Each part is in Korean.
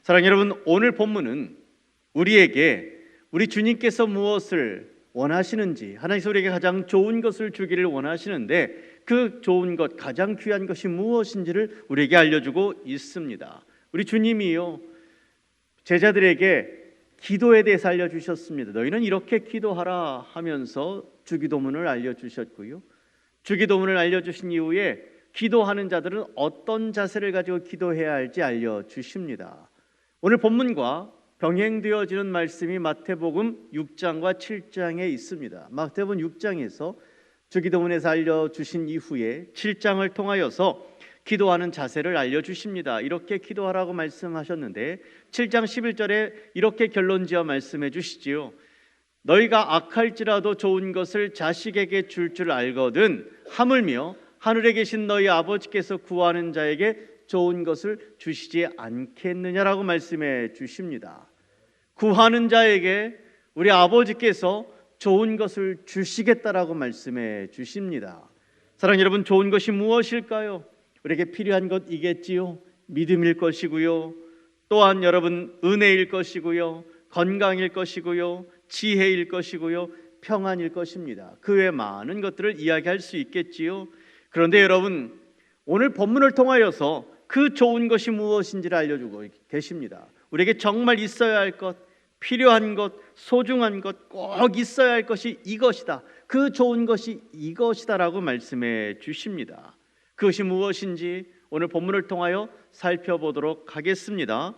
사랑하는 여러분, 오늘 본문은 우리에게 우리 주님께서 무엇을 원하시는지, 하나님께서 우리에게 가장 좋은 것을 주기를 원하시는데 그 좋은 것, 가장 귀한 것이 무엇인지를 우리에게 알려주고 있습니다. 우리 주님이요, 제자들에게 기도에 대해서 알려주셨습니다. 너희는 이렇게 기도하라 하면서 주기도문을 알려주셨고요, 주기도문을 알려주신 이후에 기도하는 자들은 어떤 자세를 가지고 기도해야 할지 알려주십니다. 오늘 본문과 병행되어지는 말씀이 마태복음 6장과 7장에 있습니다. 마태복음 6장에서 주기도문에서 알려주신 이후에 7장을 통하여서 기도하는 자세를 알려주십니다. 이렇게 기도하라고 말씀하셨는데 7장 11절에 이렇게 결론지어 말씀해 주시지요. 너희가 악할지라도 좋은 것을 자식에게 줄 줄 알거든 하물며 하늘에 계신 너희 아버지께서 구하는 자에게 좋은 것을 주시지 않겠느냐라고 말씀해 주십니다. 구하는 자에게 우리 아버지께서 좋은 것을 주시겠다라고 말씀해 주십니다. 사랑하는 여러분, 좋은 것이 무엇일까요? 우리에게 필요한 것이겠지요. 믿음일 것이고요, 또한 여러분 은혜일 것이고요, 건강일 것이고요, 지혜일 것이고요, 평안일 것입니다. 그 외 많은 것들을 이야기할 수 있겠지요. 그런데 여러분, 오늘 본문을 통하여서 그 좋은 것이 무엇인지를 알려주고 계십니다. 우리에게 정말 있어야 할 것, 필요한 것, 소중한 것, 꼭 있어야 할 것이 이것이다, 그 좋은 것이 이것이다라고 말씀해 주십니다. 그것이 무엇인지 오늘 본문을 통하여 살펴보도록 하겠습니다.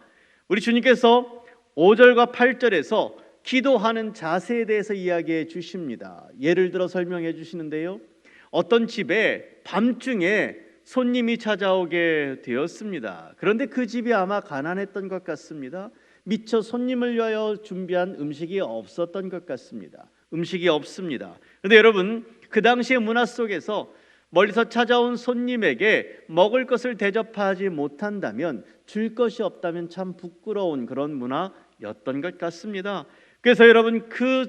우리 주님께서 5절과 8절에서 기도하는 자세에 대해서 이야기해 주십니다. 예를 들어 설명해 주시는데요, 어떤 집에 밤중에 손님이 찾아오게 되었습니다. 그런데 그 집이 아마 가난했던 것 같습니다. 미처 손님을 위하여 준비한 음식이 없었던 것 같습니다. 음식이 없습니다. 그런데 여러분, 그 당시의 문화 속에서 멀리서 찾아온 손님에게 먹을 것을 대접하지 못한다면, 줄 것이 없다면 참 부끄러운 그런 문화였던 것 같습니다. 그래서 여러분, 그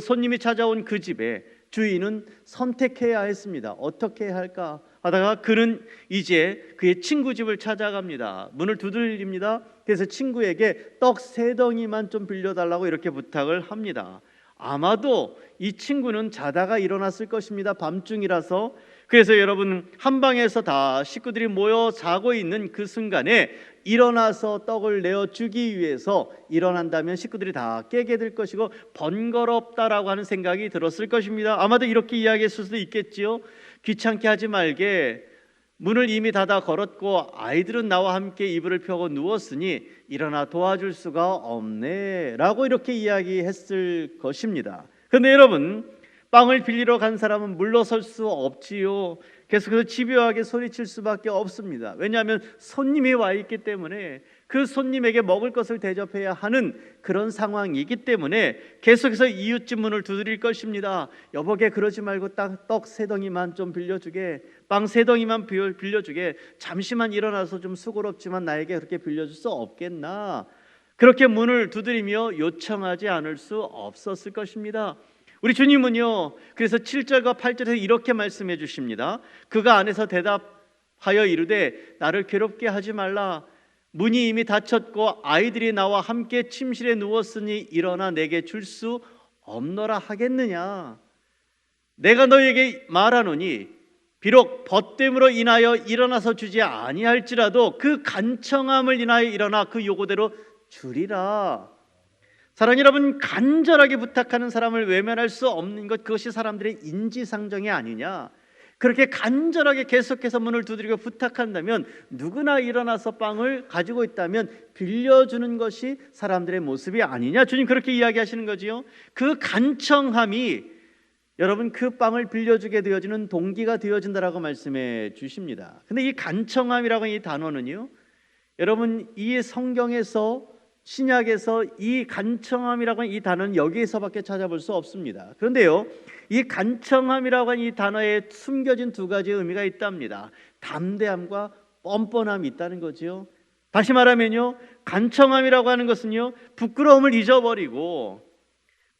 손님이 찾아온 그 집에 주인은 선택해야 했습니다. 어떻게 해야 할까 하다가 그는 이제 그의 친구 집을 찾아갑니다. 문을 두드립니다. 그래서 친구에게 떡 3덩이만 좀 빌려달라고 이렇게 부탁을 합니다. 아마도 이 친구는 자다가 일어났을 것입니다. 밤중이라서. 그래서 여러분, 한 방에서 다 식구들이 모여 자고 있는 그 순간에 일어나서 떡을 내어주기 위해서 일어난다면 식구들이 다 깨게 될 것이고 번거롭다라고 하는 생각이 들었을 것입니다. 아마도 이렇게 이야기했을 수도 있겠지요. 귀찮게 하지 말게, 문을 이미 닫아 걸었고 아이들은 나와 함께 이불을 펴고 누웠으니 일어나 도와줄 수가 없네 라고 이렇게 이야기했을 것입니다. 그런데 여러분, 빵을 빌리러 간 사람은 물러설 수 없지요. 계속해서 집요하게 소리칠 수밖에 없습니다. 왜냐하면 손님이 와 있기 때문에, 그 손님에게 먹을 것을 대접해야 하는 그런 상황이기 때문에 계속해서 이웃집 문을 두드릴 것입니다. 여보게, 그러지 말고 떡 3덩이만 좀 빌려주게, 빵 3덩이만 빌려주게, 잠시만 일어나서 좀 수고롭지만 나에게 그렇게 빌려줄 수 없겠나, 그렇게 문을 두드리며 요청하지 않을 수 없었을 것입니다. 우리 주님은요, 그래서 7절과 8절에서 이렇게 말씀해 주십니다. 그가 안에서 대답하여 이르되 나를 괴롭게 하지 말라. 문이 이미 닫혔고 아이들이 나와 함께 침실에 누웠으니 일어나 내게 줄 수 없노라 하겠느냐. 내가 너에게 말하노니 비록 벗됨으로 인하여 일어나서 주지 아니할지라도 그 간청함을 인하여 일어나 그 요구대로 주리라. 사랑하는 여러분, 간절하게 부탁하는 사람을 외면할 수 없는 것, 그것이 사람들의 인지상정이 아니냐. 그렇게 간절하게 계속해서 문을 두드리고 부탁한다면 누구나 일어나서 빵을 가지고 있다면 빌려주는 것이 사람들의 모습이 아니냐. 주님 그렇게 이야기하시는 거지요. 그 간청함이 여러분, 그 빵을 빌려주게 되어지는 동기가 되어진다라고 말씀해 주십니다. 근데 이 간청함이라고 하는 이 단어는요, 여러분, 이 성경에서, 신약에서 이 간청함이라고 하는 이 단어는 여기에서밖에 찾아볼 수 없습니다. 그런데요, 이 간청함이라고 하는 이 단어에 숨겨진 2가지 의미가 있답니다. 담대함과 뻔뻔함이 있다는 거죠. 다시 말하면요, 간청함이라고 하는 것은요, 부끄러움을 잊어버리고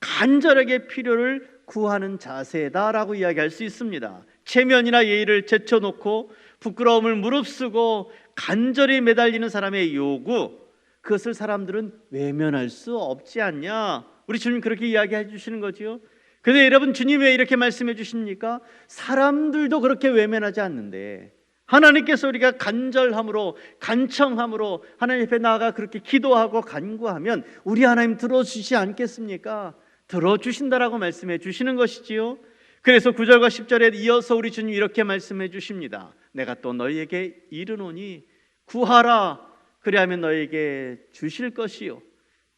간절하게 필요를 구하는 자세다라고 이야기할 수 있습니다. 체면이나 예의를 제쳐놓고 부끄러움을 무릅쓰고 간절히 매달리는 사람의 요구, 그것을 사람들은 외면할 수 없지 않냐. 우리 주님 그렇게 이야기해 주시는 거지요. 그런데 여러분, 주님 왜 이렇게 말씀해 주십니까? 사람들도 그렇게 외면하지 않는데 하나님께서 우리가 간절함으로, 간청함으로 하나님 앞에 나아가 그렇게 기도하고 간구하면 우리 하나님 들어주시지 않겠습니까? 들어주신다라고 말씀해 주시는 것이지요. 그래서 9절과 10절에 이어서 우리 주님 이렇게 말씀해 주십니다. 내가 또 너희에게 이르노니 구하라, 그리하면 너희에게 주실 것이요,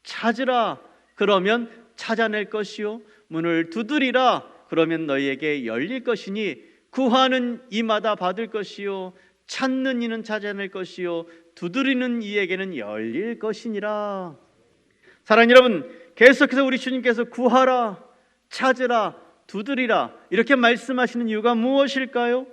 찾으라, 그러면 찾아낼 것이요, 문을 두드리라, 그러면 너희에게 열릴 것이니 구하는 이마다 받을 것이요, 찾는 이는 찾아낼 것이요, 두드리는 이에게는 열릴 것이니라. 사랑하는 여러분, 계속해서 우리 주님께서 구하라, 찾으라, 두드리라 이렇게 말씀하시는 이유가 무엇일까요?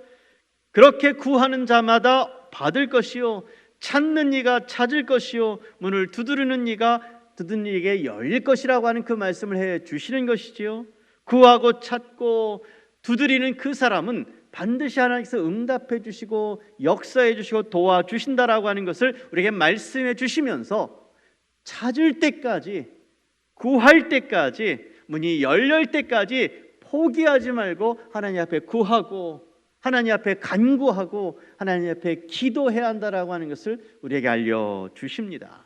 그렇게 구하는 자마다 받을 것이요, 찾는 이가 찾을 것이요, 문을 두드리는 이가 두드리는 이에게 열릴 것이라고 하는 그 말씀을 해 주시는 것이지요. 구하고 찾고 두드리는 그 사람은 반드시 하나님께서 응답해 주시고 역사해 주시고 도와주신다라고 하는 것을 우리에게 말씀해 주시면서 찾을 때까지, 구할 때까지, 문이 열릴 때까지 포기하지 말고 하나님 앞에 구하고 하나님 앞에 간구하고 하나님 앞에 기도해야 한다라고 하는 것을 우리에게 알려주십니다.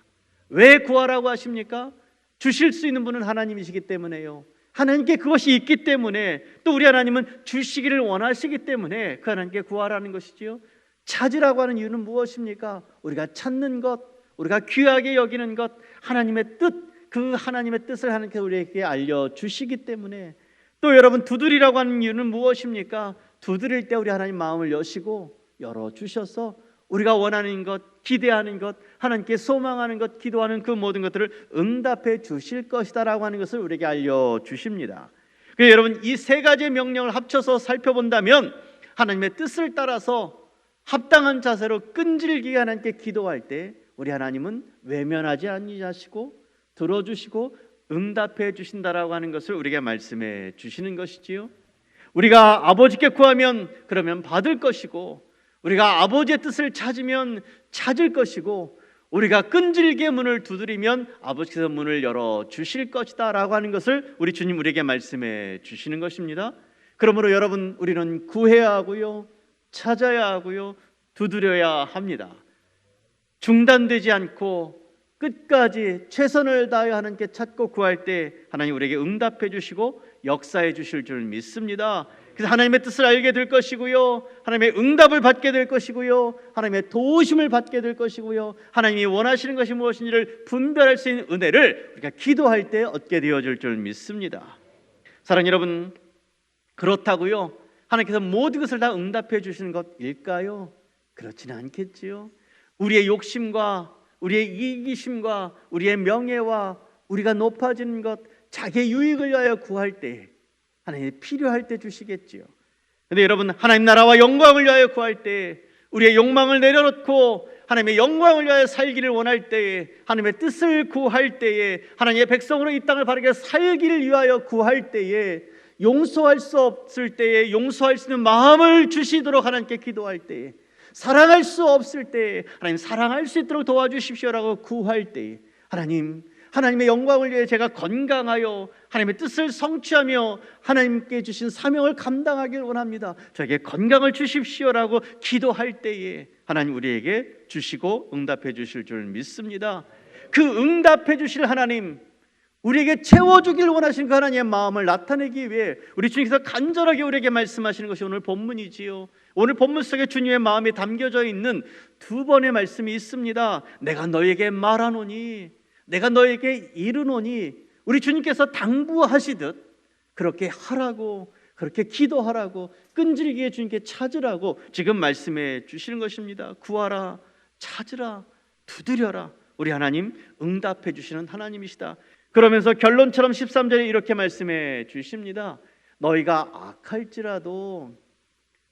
왜 구하라고 하십니까? 주실 수 있는 분은 하나님이시기 때문에요. 하나님께 그것이 있기 때문에, 또 우리 하나님은 주시기를 원하시기 때문에 그 하나님께 구하라는 것이지요. 찾으라고 하는 이유는 무엇입니까? 우리가 찾는 것, 우리가 귀하게 여기는 것, 하나님의 뜻, 그 하나님의 뜻을 하나님께서 우리에게 알려주시기 때문에. 또 여러분, 두드리라고 하는 이유는 무엇입니까? 두드릴 때 우리 하나님 마음을 여시고 열어주셔서 우리가 원하는 것, 기대하는 것, 하나님께 소망하는 것, 기도하는 그 모든 것들을 응답해 주실 것이다 라고 하는 것을 우리에게 알려주십니다. 그래서 여러분, 이 세 가지의 명령을 합쳐서 살펴본다면 하나님의 뜻을 따라서 합당한 자세로 끈질기게 하나님께 기도할 때 우리 하나님은 외면하지 아니하시고 들어주시고 응답해 주신다라고 하는 것을 우리에게 말씀해 주시는 것이지요. 우리가 아버지께 구하면 그러면 받을 것이고, 우리가 아버지의 뜻을 찾으면 찾을 것이고, 우리가 끈질게 문을 두드리면 아버지께서 문을 열어 주실 것이다 라고 하는 것을 우리 주님 우리에게 말씀해 주시는 것입니다. 그러므로 여러분, 우리는 구해야 하고요, 찾아야 하고요, 두드려야 합니다. 중단되지 않고 끝까지 최선을 다하여 하나님께 찾고 구할 때 하나님 우리에게 응답해 주시고 역사해 주실 줄 믿습니다. 그래서 하나님의 뜻을 알게 될 것이고요, 하나님의 응답을 받게 될 것이고요, 하나님의 도우심을 받게 될 것이고요, 하나님이 원하시는 것이 무엇인지를 분별할 수 있는 은혜를 우리가 기도할 때 얻게 되어질 줄 믿습니다. 사랑하는 여러분, 그렇다고요 하나님께서 모든 것을 다 응답해 주시는 것일까요? 그렇지는 않겠지요. 우리의 욕심과 우리의 이기심과 우리의 명예와 우리가 높아지는 것, 자기의 유익을 위하여 구할 때 하나님이 필요할 때 주시겠지요. 그런데 여러분, 하나님 나라와 영광을 위하여 구할 때, 우리의 욕망을 내려놓고 하나님의 영광을 위하여 살기를 원할 때에, 하나님의 뜻을 구할 때에, 하나님의 백성으로 이 땅을 바르게 살기를 위하여 구할 때에, 용서할 수 없을 때에 용서할 수 있는 마음을 주시도록 하나님께 기도할 때에, 사랑할 수 없을 때 하나님 사랑할 수 있도록 도와주십시오라고 구할 때, 하나님의 영광을 위해 제가 건강하여 하나님의 뜻을 성취하며 하나님께 주신 사명을 감당하길 원합니다, 저에게 건강을 주십시오라고 기도할 때에 하나님 우리에게 주시고 응답해 주실 줄 믿습니다. 그 응답해 주실 하나님, 우리에게 채워주길 원하시는 그 하나님의 마음을 나타내기 위해 우리 주님께서 간절하게 우리에게 말씀하시는 것이 오늘 본문이지요. 오늘 본문 속에 주님의 마음이 담겨져 있는 두 번의 말씀이 있습니다. 내가 너에게 말하노니, 내가 너에게 이르노니. 우리 주님께서 당부하시듯 그렇게 하라고, 그렇게 기도하라고, 끈질기게 주님께 찾으라고 지금 말씀해 주시는 것입니다. 구하라, 찾으라, 두드려라. 우리 하나님 응답해 주시는 하나님이시다. 그러면서 결론처럼 13절에 이렇게 말씀해 주십니다. 너희가 악할지라도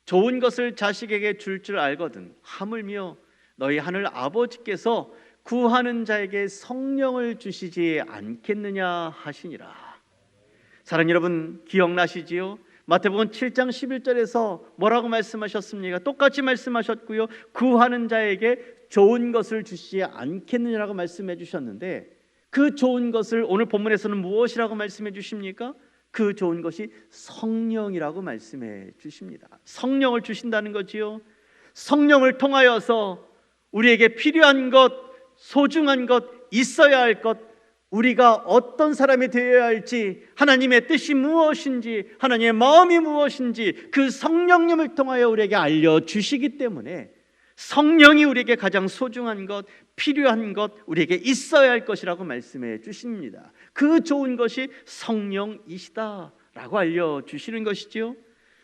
좋은 것을 자식에게 줄 줄 알거든 하물며 너희 하늘 아버지께서 구하는 자에게 성령을 주시지 않겠느냐 하시니라. 사랑하는 여러분, 기억나시지요? 마태복음 7장 11절에서 뭐라고 말씀하셨습니까? 똑같이 말씀하셨고요. 구하는 자에게 좋은 것을 주시지 않겠느냐라고 말씀해 주셨는데, 그 좋은 것을 오늘 본문에서는 무엇이라고 말씀해 주십니까? 그 좋은 것이 성령이라고 말씀해 주십니다. 성령을 주신다는 거지요. 성령을 통하여서 우리에게 필요한 것, 소중한 것, 있어야 할 것, 우리가 어떤 사람이 되어야 할지, 하나님의 뜻이 무엇인지, 하나님의 마음이 무엇인지 그 성령님을 통하여 우리에게 알려주시기 때문에 성령이 우리에게 가장 소중한 것, 필요한 것, 우리에게 있어야 할 것이라고 말씀해 주십니다. 그 좋은 것이 성령이시다라고 알려주시는 것이지요.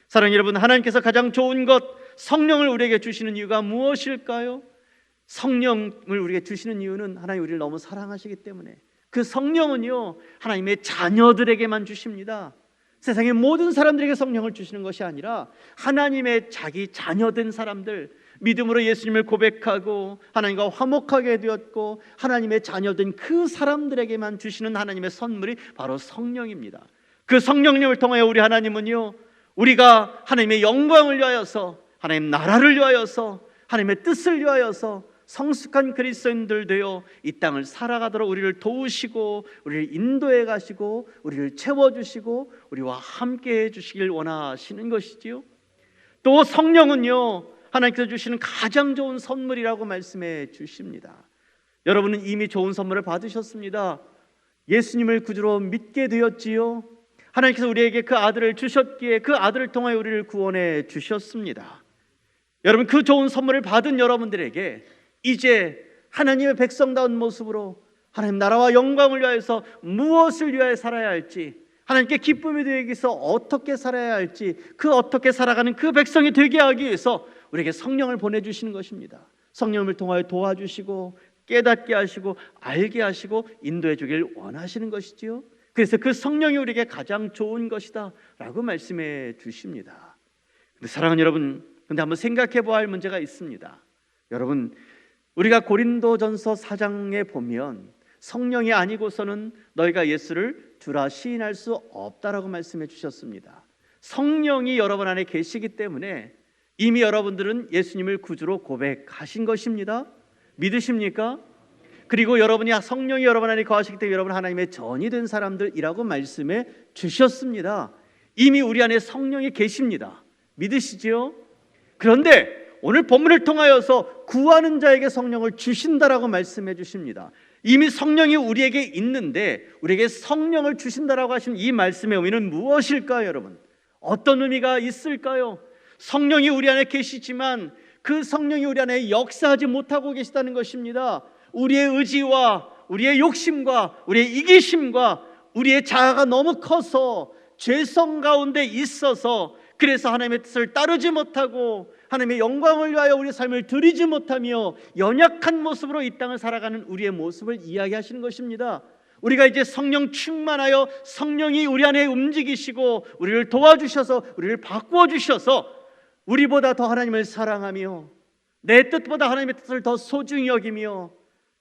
사랑하는 여러분, 하나님께서 가장 좋은 것, 성령을 우리에게 주시는 이유가 무엇일까요? 성령을 우리에게 주시는 이유는 하나님 우리를 너무 사랑하시기 때문에, 그 성령은요 하나님의 자녀들에게만 주십니다. 세상의 모든 사람들에게 성령을 주시는 것이 아니라 하나님의 자기 자녀된 사람들, 믿음으로 예수님을 고백하고 하나님과 화목하게 되었고 하나님의 자녀된 그 사람들에게만 주시는 하나님의 선물이 바로 성령입니다. 그 성령님을 통하여 우리 하나님은요, 우리가 하나님의 영광을 위하여서, 하나님 나라를 위하여서, 하나님의 뜻을 위하여서 성숙한 그리스도인들 되어 이 땅을 살아가도록 우리를 도우시고 우리를 인도해 가시고 우리를 채워주시고 우리와 함께 해주시길 원하시는 것이지요. 또 성령은요 하나님께서 주시는 가장 좋은 선물이라고 말씀해 주십니다. 여러분은 이미 좋은 선물을 받으셨습니다. 예수님을 구주로 믿게 되었지요. 하나님께서 우리에게 그 아들을 주셨기에 그 아들을 통하여 우리를 구원해 주셨습니다. 여러분, 그 좋은 선물을 받은 여러분들에게 이제 하나님의 백성다운 모습으로 하나님 나라와 영광을 위하여서 무엇을 위하여 살아야 할지, 하나님께 기쁨이 되기 위해서 어떻게 살아야 할지, 그 어떻게 살아가는 그 백성이 되게 하기 위해서 우리에게 성령을 보내주시는 것입니다. 성령을 통하여 도와주시고 깨닫게 하시고 알게 하시고 인도해 주길 원하시는 것이지요. 그래서 그 성령이 우리에게 가장 좋은 것이다 라고 말씀해 주십니다. 근데 사랑하는 여러분, 근데 한번 생각해 보아야 할 문제가 있습니다. 여러분, 우리가 고린도전서 4장에 보면 성령이 아니고서는 너희가 예수를 주라 시인할 수 없다라고 말씀해 주셨습니다. 성령이 여러분 안에 계시기 때문에 이미 여러분들은 예수님을 구주로 고백하신 것입니다. 믿으십니까? 그리고 여러분이 성령이 여러분 안에 거하시기 때문에 여러분 하나님의 전이 된 사람들이라고 말씀해 주셨습니다. 이미 우리 안에 성령이 계십니다. 믿으시지요? 그런데 오늘 본문을 통하여서 구하는 자에게 성령을 주신다라고 말씀해 주십니다. 이미 성령이 우리에게 있는데 우리에게 성령을 주신다라고 하신 이 말씀의 의미는 무엇일까요, 여러분? 어떤 의미가 있을까요? 성령이 우리 안에 계시지만 그 성령이 우리 안에 역사하지 못하고 계시다는 것입니다. 우리의 의지와 우리의 욕심과 우리의 이기심과 우리의 자아가 너무 커서 죄성 가운데 있어서, 그래서 하나님의 뜻을 따르지 못하고 하나님의 영광을 위하여 우리의 삶을 드리지 못하며 연약한 모습으로 이 땅을 살아가는 우리의 모습을 이야기하시는 것입니다. 우리가 이제 성령 충만하여 성령이 우리 안에 움직이시고 우리를 도와주셔서 우리를 바꾸어 주셔서 우리보다 더 하나님을 사랑하며 내 뜻보다 하나님의 뜻을 더 소중히 여기며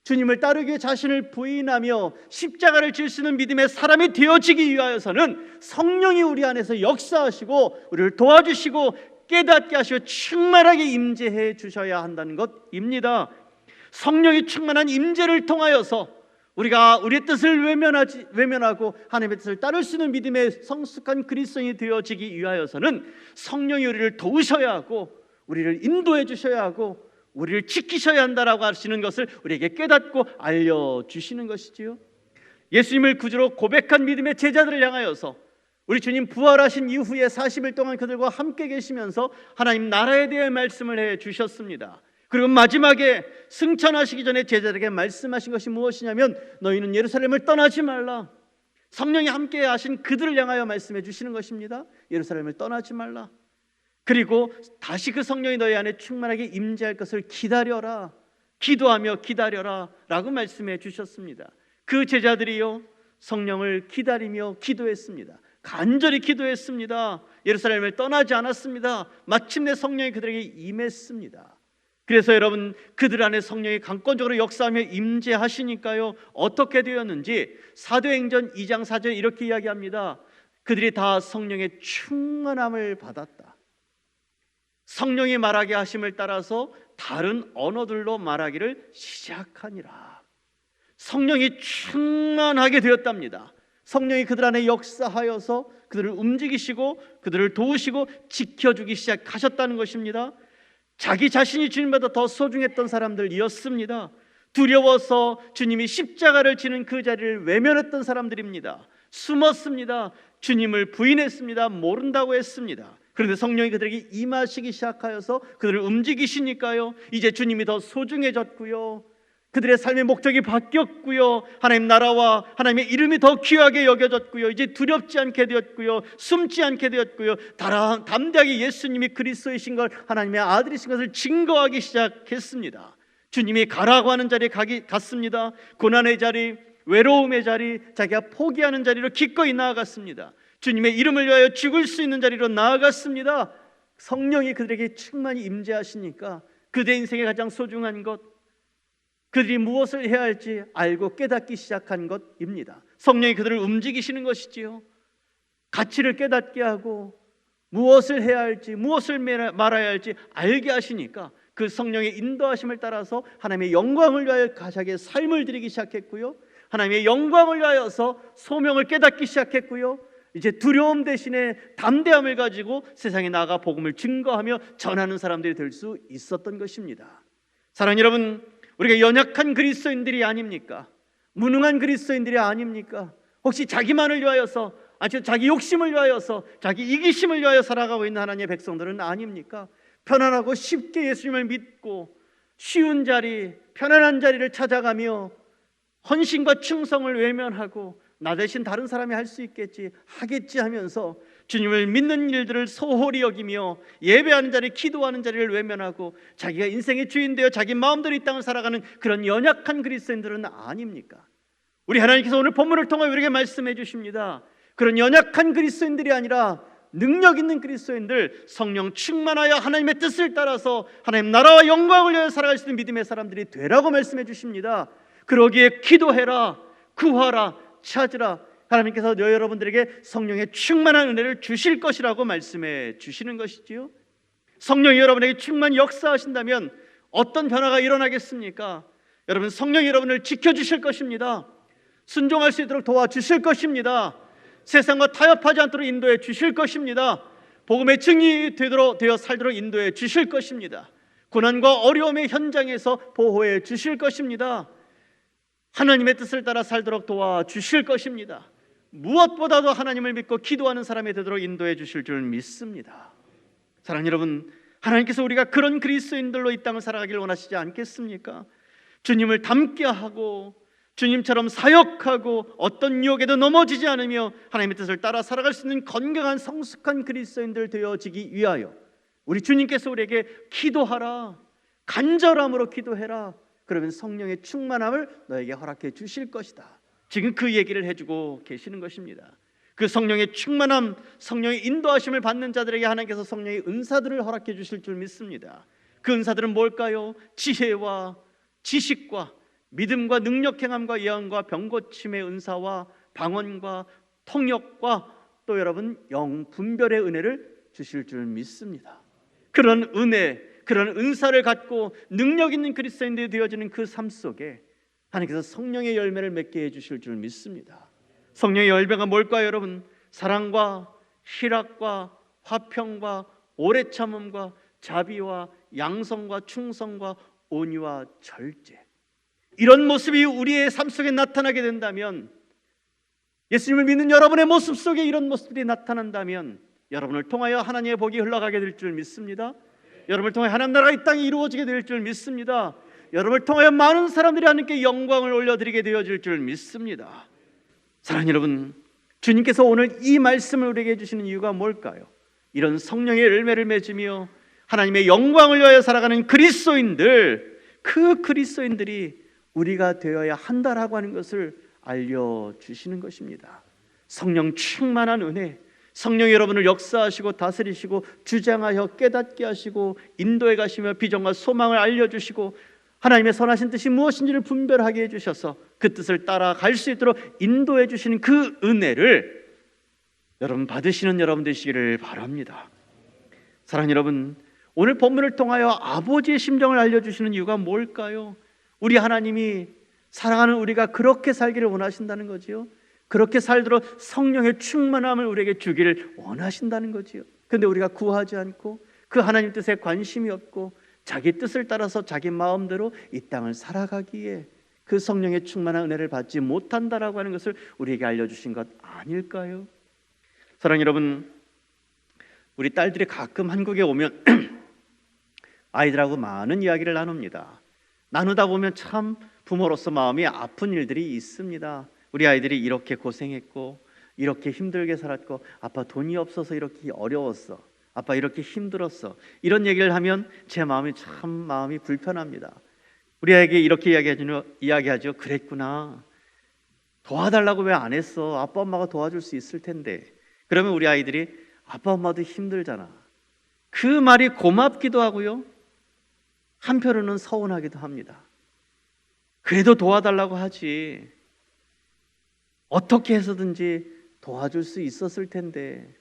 주님을 따르기 위해 자신을 부인하며 십자가를 질 수 있는 믿음의 사람이 되어지기 위하여서는 성령이 우리 안에서 역사하시고 우리를 도와주시고 깨닫게 하시고 충만하게 임재해 주셔야 한다는 것입니다. 성령이 충만한 임재를 통하여서 우리가 우리의 뜻을 외면하고 하나님의 뜻을 따를 수 있는 믿음의 성숙한 그리스도인이 되어지기 위하여서는 성령이 우리를 도우셔야 하고 우리를 인도해 주셔야 하고 우리를 지키셔야 한다라고 하시는 것을 우리에게 깨닫고 알려주시는 것이지요. 예수님을 구주로 고백한 믿음의 제자들을 향하여서 우리 주님 부활하신 이후에 40일 동안 그들과 함께 계시면서 하나님 나라에 대해 말씀을 해 주셨습니다. 그리고 마지막에 승천하시기 전에 제자들에게 말씀하신 것이 무엇이냐면 너희는 예루살렘을 떠나지 말라. 성령이 함께 하신 그들을 향하여 말씀해 주시는 것입니다. 예루살렘을 떠나지 말라. 그리고 다시 그 성령이 너희 안에 충만하게 임재할 것을 기다려라, 기도하며 기다려라 라고 말씀해 주셨습니다. 그 제자들이요 성령을 기다리며 기도했습니다. 간절히 기도했습니다. 예루살렘을 떠나지 않았습니다. 마침내 성령이 그들에게 임했습니다. 그래서 여러분, 그들 안에 성령이 강권적으로 역사하며 임재하시니까요 어떻게 되었는지 사도행전 2장 4절 이렇게 이야기합니다. 그들이 다 성령의 충만함을 받았다. 성령이 말하게 하심을 따라서 다른 언어들로 말하기를 시작하니라. 성령이 충만하게 되었답니다. 성령이 그들 안에 역사하여서 그들을 움직이시고 그들을 도우시고 지켜주기 시작하셨다는 것입니다. 자기 자신이 주님보다 더 소중했던 사람들이었습니다. 두려워서 주님이 십자가를 지는 그 자리를 외면했던 사람들입니다. 숨었습니다. 주님을 부인했습니다. 모른다고 했습니다. 그런데 성령이 그들에게 임하시기 시작하여서 그들을 움직이시니까요, 이제 주님이 더 소중해졌고요, 그들의 삶의 목적이 바뀌었고요, 하나님 나라와 하나님의 이름이 더 귀하게 여겨졌고요, 이제 두렵지 않게 되었고요, 숨지 않게 되었고요, 담대하게 예수님이 그리스도이신 걸, 하나님의 아들이신 것을 증거하기 시작했습니다. 주님이 가라고 하는 자리에 갔습니다. 고난의 자리, 외로움의 자리, 자기가 포기하는 자리로 기꺼이 나아갔습니다. 주님의 이름을 위하여 죽을 수 있는 자리로 나아갔습니다. 성령이 그들에게 충만히 임재하시니까 그들의 인생의 가장 소중한 것, 그들이 무엇을 해야 할지 알고 깨닫기 시작한 것입니다. 성령이 그들을 움직이시는 것이지요. 가치를 깨닫게 하고 무엇을 해야 할지, 무엇을 말아야 할지 알게 하시니까 그 성령의 인도하심을 따라서 하나님의 영광을 위하여 가시하게 삶을 드리기 시작했고요, 하나님의 영광을 위하여서 소명을 깨닫기 시작했고요, 이제 두려움 대신에 담대함을 가지고 세상에 나아가 복음을 증거하며 전하는 사람들이 될 수 있었던 것입니다. 사랑하는 여러분, 우리가 연약한 그리스도인들이 아닙니까? 무능한 그리스도인들이 아닙니까? 혹시 자기만을 위하여서, 아니 자기 욕심을 위하여서, 자기 이기심을 위하여 살아가고 있는 하나님의 백성들은 아닙니까? 편안하고 쉽게 예수님을 믿고 쉬운 자리, 편안한 자리를 찾아가며 헌신과 충성을 외면하고 나 대신 다른 사람이 할 수 있겠지, 하겠지 하면서 주님을 믿는 일들을 소홀히 여기며 예배하는 자리, 기도하는 자리를 외면하고 자기가 인생의 주인 되어 자기 마음대로 이 땅을 살아가는 그런 연약한 그리스도인들은 아닙니까? 우리 하나님께서 오늘 본문을 통해 우리에게 말씀해 주십니다. 그런 연약한 그리스도인들이 아니라 능력 있는 그리스도인들, 성령 충만하여 하나님의 뜻을 따라서 하나님 나라와 영광을 위하여 살아갈 수 있는 믿음의 사람들이 되라고 말씀해 주십니다. 그러기에 기도해라, 구하라, 찾으라. 하나님께서 여러분들에게 성령의 충만한 은혜를 주실 것이라고 말씀해 주시는 것이지요. 성령이 여러분에게 충만히 역사하신다면 어떤 변화가 일어나겠습니까? 여러분, 성령이 여러분을 지켜주실 것입니다. 순종할 수 있도록 도와주실 것입니다. 세상과 타협하지 않도록 인도해 주실 것입니다. 복음의 증인이 되어 살도록 인도해 주실 것입니다. 고난과 어려움의 현장에서 보호해 주실 것입니다. 하나님의 뜻을 따라 살도록 도와주실 것입니다. 무엇보다도 하나님을 믿고 기도하는 사람이 되도록 인도해 주실 줄 믿습니다. 사랑하는 여러분, 하나님께서 우리가 그런 그리스도인들로 이 땅을 살아가기를 원하시지 않겠습니까? 주님을 닮게 하고 주님처럼 사역하고 어떤 유혹에도 넘어지지 않으며 하나님의 뜻을 따라 살아갈 수 있는 건강한 성숙한 그리스도인들 되어지기 위하여 우리 주님께서 우리에게 기도하라, 간절함으로 기도해라, 그러면 성령의 충만함을 너에게 허락해 주실 것이다. 지금 그 얘기를 해주고 계시는 것입니다. 그 성령의 충만함, 성령의 인도하심을 받는 자들에게 하나님께서 성령의 은사들을 허락해 주실 줄 믿습니다. 그 은사들은 뭘까요? 지혜와 지식과 믿음과 능력 행함과 예언과 병고침의 은사와 방언과 통역과 또 여러분 영 분별의 은혜를 주실 줄 믿습니다. 그런 은혜, 그런 은사를 갖고 능력 있는 그리스도인들이 되어지는 그 삶 속에 하나님께서 성령의 열매를 맺게 해주실 줄 믿습니다. 성령의 열매가 뭘까요, 여러분? 사랑과 희락과 화평과 오래 참음과 자비와 양성과 충성과 온유와 절제. 이런 모습이 우리의 삶 속에 나타나게 된다면, 예수님을 믿는 여러분의 모습 속에 이런 모습들이 나타난다면 여러분을 통하여 하나님의 복이 흘러가게 될 줄 믿습니다. 여러분을 통해 하나님 나라가 이 땅에 이루어지게 될 줄 믿습니다. 여러분을 통하여 많은 사람들이 하나님께 영광을 올려드리게 되어질 줄 믿습니다. 사랑하는 여러분, 주님께서 오늘 이 말씀을 우리에게 해주시는 이유가 뭘까요? 이런 성령의 열매를 맺으며 하나님의 영광을 위하여 살아가는 그리스도인들, 그 그리스도인들이 우리가 되어야 한다라고 하는 것을 알려주시는 것입니다. 성령 충만한 은혜, 성령이 여러분을 역사하시고 다스리시고 주장하여 깨닫게 하시고 인도해 가시며 비전과 소망을 알려주시고 하나님의 선하신 뜻이 무엇인지를 분별하게 해주셔서 그 뜻을 따라갈 수 있도록 인도해 주시는 그 은혜를 여러분 받으시는 여러분 되시기를 바랍니다. 사랑하는 여러분, 오늘 본문을 통하여 아버지의 심정을 알려주시는 이유가 뭘까요? 우리 하나님이 사랑하는 우리가 그렇게 살기를 원하신다는 거지요. 그렇게 살도록 성령의 충만함을 우리에게 주기를 원하신다는 거지요. 그런데 우리가 구하지 않고 그 하나님 뜻에 관심이 없고 자기 뜻을 따라서 자기 마음대로 이 땅을 살아가기에 그 성령의 충만한 은혜를 받지 못한다라고 하는 것을 우리에게 알려주신 것 아닐까요? 사랑하는 여러분, 우리 딸들이 가끔 한국에 오면 아이들하고 많은 이야기를 나눕니다. 나누다 보면 참 부모로서 마음이 아픈 일들이 있습니다. 우리 아이들이 이렇게 고생했고 이렇게 힘들게 살았고 아빠 돈이 없어서 이렇게 어려웠어, 아빠 이렇게 힘들었어, 이런 얘기를 하면 제 마음이 참 마음이 불편합니다. 우리 아이에게 이렇게 이야기하죠. 그랬구나, 도와달라고 왜 안 했어? 아빠 엄마가 도와줄 수 있을 텐데. 그러면 우리 아이들이 아빠 엄마도 힘들잖아. 그 말이 고맙기도 하고요, 한편으로는 서운하기도 합니다. 그래도 도와달라고 하지, 어떻게 해서든지 도와줄 수 있었을 텐데.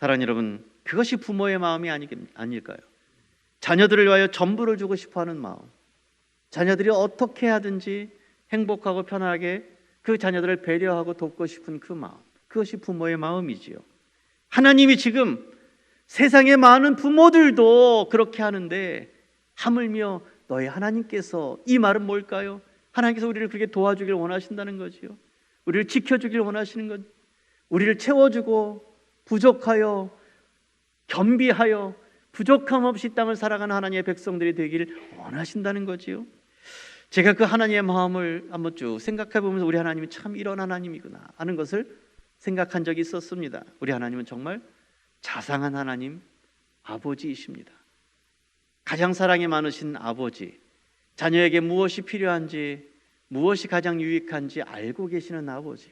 사랑하는 여러분, 그것이 부모의 마음이 아닐까요? 자녀들을 위하여 전부를 주고 싶어하는 마음, 자녀들이 어떻게 하든지 행복하고 편하게 그 자녀들을 배려하고 돕고 싶은 그 마음, 그것이 부모의 마음이지요. 하나님이 지금 세상의 많은 부모들도 그렇게 하는데 하물며 너희 하나님께서, 이 말은 뭘까요? 하나님께서 우리를 그렇게 도와주길 원하신다는 거지요. 우리를 지켜주길 원하시는 것, 우리를 채워주고 부족하여 겸비하여 부족함 없이 땅을 살아가는 하나님의 백성들이 되길 원하신다는 거지요. 제가 그 하나님의 마음을 한번 쭉 생각해 보면서 우리 하나님이 참 이런 하나님이구나 하는 것을 생각한 적이 있었습니다. 우리 하나님은 정말 자상한 하나님, 아버지이십니다. 가장 사랑이 많으신 아버지, 자녀에게 무엇이 필요한지, 무엇이 가장 유익한지 알고 계시는 아버지,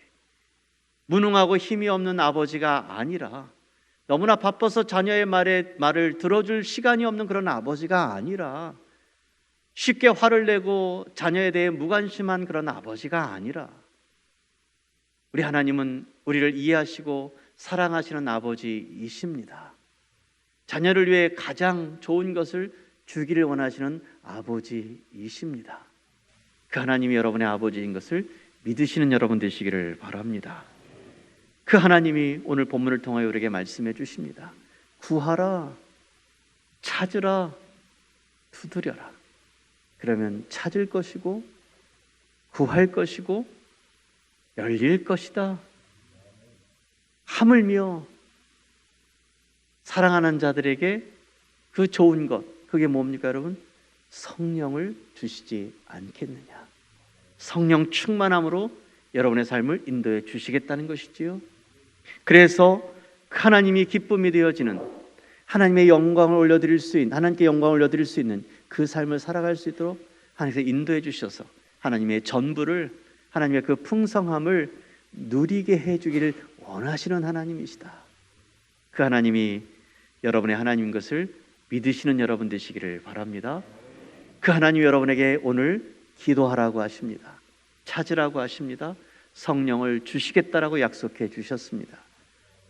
무능하고 힘이 없는 아버지가 아니라, 너무나 바빠서 자녀의 말을 들어줄 시간이 없는 그런 아버지가 아니라, 쉽게 화를 내고 자녀에 대해 무관심한 그런 아버지가 아니라, 우리 하나님은 우리를 이해하시고 사랑하시는 아버지이십니다. 자녀를 위해 가장 좋은 것을 주기를 원하시는 아버지이십니다. 그 하나님이 여러분의 아버지인 것을 믿으시는 여러분 되시기를 바랍니다. 그 하나님이 오늘 본문을 통하여 우리에게 말씀해 주십니다. 구하라, 찾으라, 두드려라. 그러면 찾을 것이고 구할 것이고 열릴 것이다. 하물며 사랑하는 자들에게 그 좋은 것, 그게 뭡니까 여러분? 성령을 주시지 않겠느냐. 성령 충만함으로 여러분의 삶을 인도해 주시겠다는 것이지요. 그래서 하나님이 기쁨이 되어지는, 하나님의 영광을 올려드릴 수 있는, 하나님께 영광을 올려드릴 수 있는 그 삶을 살아갈 수 있도록 하나님께서 인도해 주셔서 하나님의 전부를, 하나님의 그 풍성함을 누리게 해주기를 원하시는 하나님이시다. 그 하나님이 여러분의 하나님인 것을 믿으시는 여러분 되시기를 바랍니다. 그 하나님이 여러분에게 오늘 기도하라고 하십니다. 찾으라고 하십니다. 성령을 주시겠다라고 약속해 주셨습니다.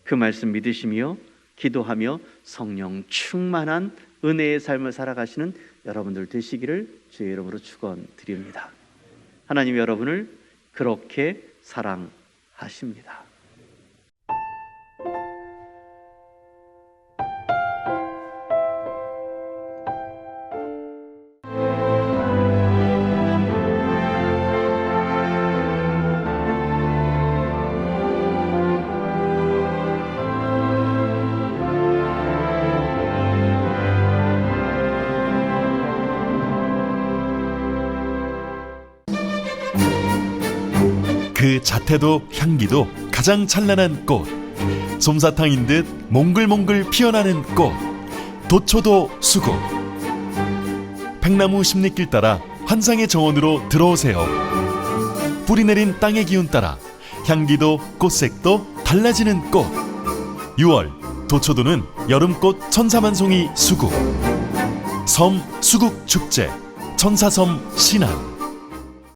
그 말씀 믿으시며 기도하며 성령 충만한 은혜의 삶을 살아가시는 여러분들 되시기를 주의 이름으로 축원드립니다. 하나님이 여러분을 그렇게 사랑하십니다. 그 자태도 향기도 가장 찬란한 꽃, 솜사탕인 듯 몽글몽글 피어나는 꽃, 도초도 수국. 백나무 십리길 따라 환상의 정원으로 들어오세요. 뿌리 내린 땅의 기운 따라 향기도 꽃색도 달라지는 꽃. 6월 도초도는 여름꽃 천사만송이 수국. 섬 수국축제, 천사섬 신안.